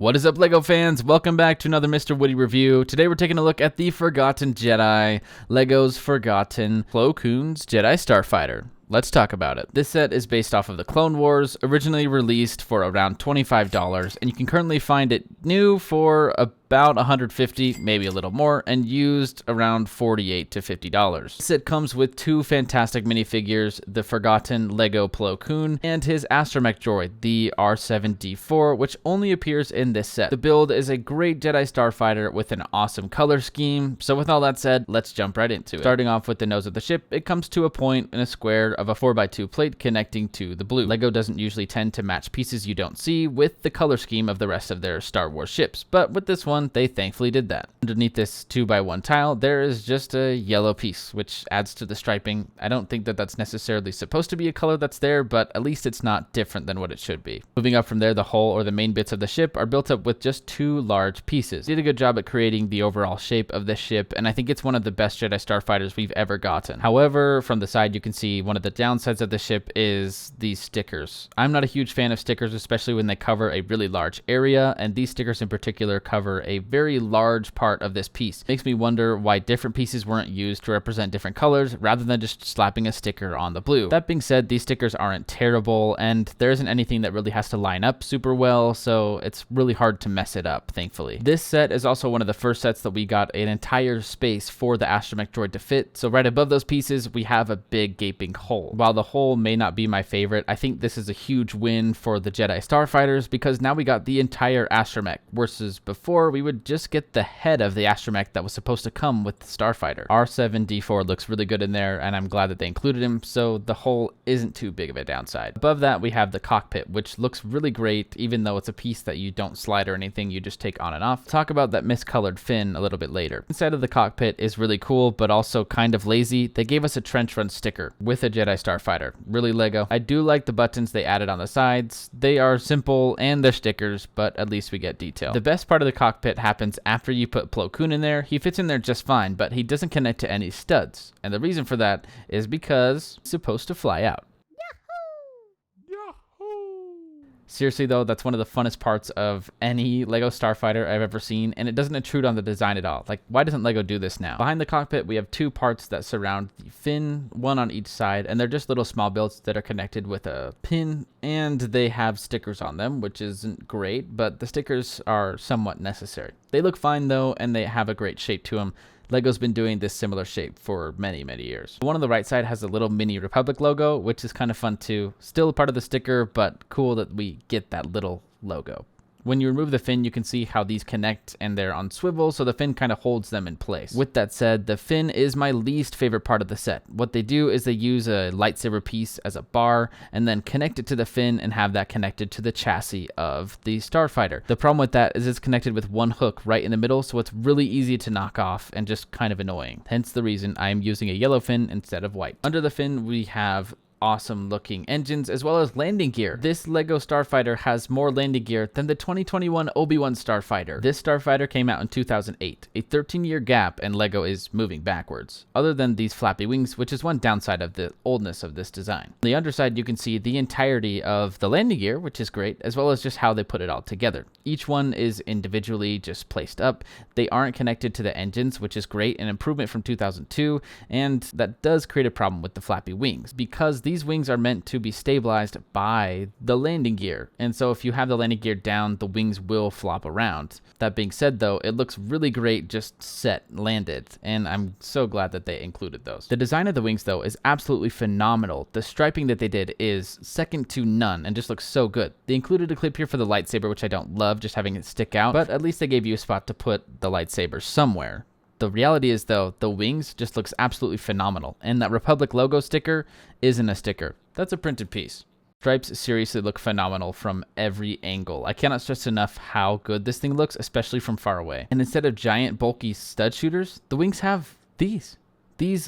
What is up, LEGO fans? Welcome back to another Mr. Woody review. Today we're taking a look at the Forgotten Jedi, LEGO's Forgotten Plo Koon's Jedi Starfighter. Let's talk about it. This set is based off of the Clone Wars, originally released for around $25, and you can currently find it new for about $150, maybe a little more, and used around $48 to $50. This set comes with two fantastic minifigures, the Forgotten LEGO Plo Koon and his astromech droid, the R7D4, which only appears in this set. The build is a great Jedi Starfighter with an awesome color scheme, so with all that said, let's jump right into it. Starting off with the nose of the ship, it comes to a point in a square of a 4x2 plate connecting to the blue. LEGO doesn't usually tend to match pieces you don't see with the color scheme of the rest of their Star Wars ships, but with this one, they thankfully did that. Underneath this 2x1 tile, there is just a yellow piece, which adds to the striping. I don't think that that's necessarily supposed to be a color that's there, but at least it's not different than what it should be. Moving up from there, the hull or the main bits of the ship are built up with just two large pieces. Did a good job at creating the overall shape of the ship, and I think it's one of the best Jedi Starfighters we've ever gotten. However, from the side you can see one of the downsides of the ship is these stickers. I'm not a huge fan of stickers, especially when they cover a really large area, and these stickers in particular cover a very large part of this piece. Makes me wonder why different pieces weren't used to represent different colors rather than just slapping a sticker on the blue. That being said, these stickers aren't terrible, and there isn't anything that really has to line up super well, so it's really hard to mess it up, thankfully. This set is also one of the first sets that we got an entire space for the astromech droid to fit, so right above those pieces we have a big gaping hole. While the hole may not be my favorite, I think this is a huge win for the Jedi Starfighters because now we got the entire astromech, versus before we would just get the head of the astromech that was supposed to come with the Starfighter. R7D4 looks really good in there, and I'm glad that they included him, so the hole isn't too big of a downside. Above that, we have the cockpit, which looks really great, even though it's a piece that you don't slide or anything, you just take on and off. Talk about that miscolored fin a little bit later. Inside of the cockpit is really cool, but also kind of lazy. They gave us a trench run sticker with a Jedi Starfighter. Really LEGO. I do like the buttons they added on the sides. They are simple and they're stickers, but at least we get detail. The best part of the cockpit happens after you put Plo Koon in there. He fits in there just fine, but he doesn't connect to any studs. And the reason for that is because he's supposed to fly out. Seriously though, that's one of the funnest parts of any LEGO Starfighter I've ever seen, and it doesn't intrude on the design at all. Like, why doesn't LEGO do this now? Behind the cockpit, we have two parts that surround the fin, one on each side, and they're just little small builds that are connected with a pin, and they have stickers on them, which isn't great, but the stickers are somewhat necessary. They look fine though, and they have a great shape to them. LEGO's been doing this similar shape for many, many years. The one on the right side has a little mini Republic logo, which is kind of fun too. Still a part of the sticker, but cool that we get that little logo. When you remove the fin, you can see how these connect and they're on swivel, so the fin kind of holds them in place. With that said, the fin is my least favorite part of the set. What they do is they use a lightsaber piece as a bar and then connect it to the fin and have that connected to the chassis of the Starfighter. The problem with that is it's connected with one hook right in the middle, so it's really easy to knock off and just kind of annoying. Hence the reason I am using a yellow fin instead of white. Under the fin, we have awesome looking engines as well as landing gear. This LEGO Starfighter has more landing gear than the 2021 Obi-Wan Starfighter. This Starfighter came out in 2008, a 13-year gap, and LEGO is moving backwards. Other than these flappy wings, which is one downside of the oldness of this design. On the underside, you can see the entirety of the landing gear, which is great, as well as just how they put it all together. Each one is individually just placed up. They aren't connected to the engines, which is great, an improvement from 2002, and that does create a problem with the flappy wings because these wings are meant to be stabilized by the landing gear, and so if you have the landing gear down, the wings will flop around. That being said though, it looks really great just set, landed, and I'm so glad that they included those. The design of the wings though is absolutely phenomenal. The striping that they did is second to none and just looks so good. They included a clip here for the lightsaber, which I don't love, just having it stick out, but at least they gave you a spot to put the lightsaber somewhere. The reality is though, the wings just looks absolutely phenomenal, and that Republic logo sticker isn't a sticker. That's a printed piece. Stripes seriously look phenomenal from every angle. I cannot stress enough how good this thing looks, especially from far away. And instead of giant bulky stud shooters, the wings have these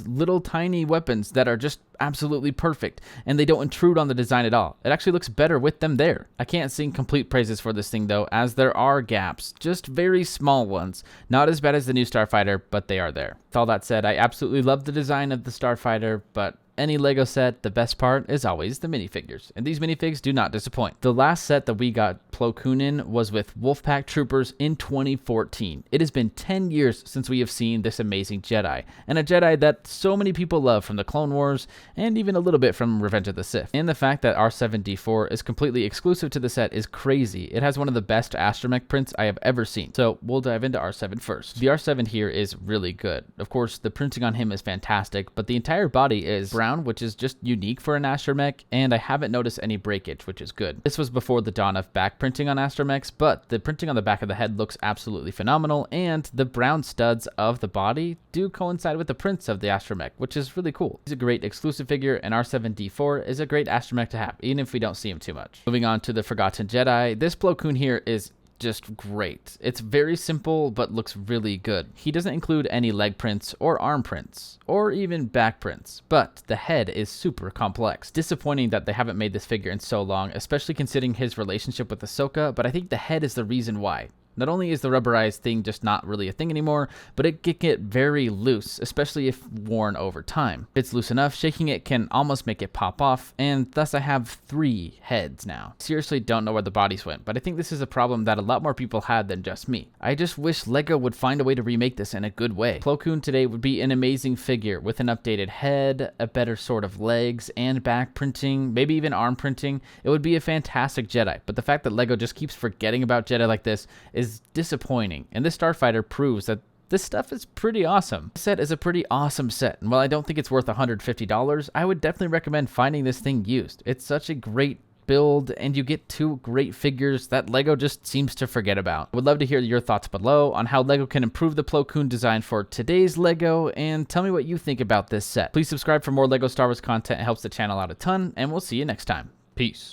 little tiny weapons that are just absolutely perfect, and they don't intrude on the design at all. It actually looks better with them there. I can't sing complete praises for this thing though, as there are gaps, just very small ones. Not as bad as the new Starfighter, but they are there. With all that said, I absolutely love the design of the Starfighter, but any LEGO set, the best part is always the minifigures, and these minifigs do not disappoint. The last set that we got Plo Koon in was with Wolfpack Troopers in 2014. It has been 10 years since we have seen this amazing Jedi, and a Jedi that so many people love from the Clone Wars, and even a little bit from Revenge of the Sith. And the fact that R7-D4 is completely exclusive to the set is crazy. It has one of the best astromech prints I have ever seen. So we'll dive into R7 first. The R7 here is really good. Of course, the printing on him is fantastic, but the entire body is brown, which is just unique for an astromech, and I haven't noticed any breakage, which is good. This was before the dawn of back printing on astromechs, but the printing on the back of the head looks absolutely phenomenal, and the brown studs of the body do coincide with the prints of the astromech, which is really cool. He's a great exclusive figure, and R7-D4 is a great astromech to have, even if we don't see him too much. Moving on to the Forgotten Jedi, this Plo Koon here is just great. It's very simple, but looks really good. He doesn't include any leg prints or arm prints, or even back prints, but the head is super complex. Disappointing that they haven't made this figure in so long, especially considering his relationship with Ahsoka, but I think the head is the reason why. Not only is the rubberized thing just not really a thing anymore, but it can get very loose, especially if worn over time. If it's loose enough, shaking it can almost make it pop off, and thus I have 3 heads now. Seriously don't know where the bodies went, but I think this is a problem that a lot more people had than just me. I just wish LEGO would find a way to remake this in a good way. Plo Koon today would be an amazing figure with an updated head, a better sort of legs and back printing, maybe even arm printing. It would be a fantastic Jedi, but the fact that LEGO just keeps forgetting about Jedi like this is disappointing, and this Starfighter proves that this stuff is pretty awesome. This set is a pretty awesome set, and while I don't think it's worth $150, I would definitely recommend finding this thing used. It's such a great build, and you get 2 great figures that LEGO just seems to forget about. I would love to hear your thoughts below on how LEGO can improve the Plo Koon design for today's LEGO, and tell me what you think about this set. Please subscribe for more LEGO Star Wars content. It helps the channel out a ton, and we'll see you next time. Peace.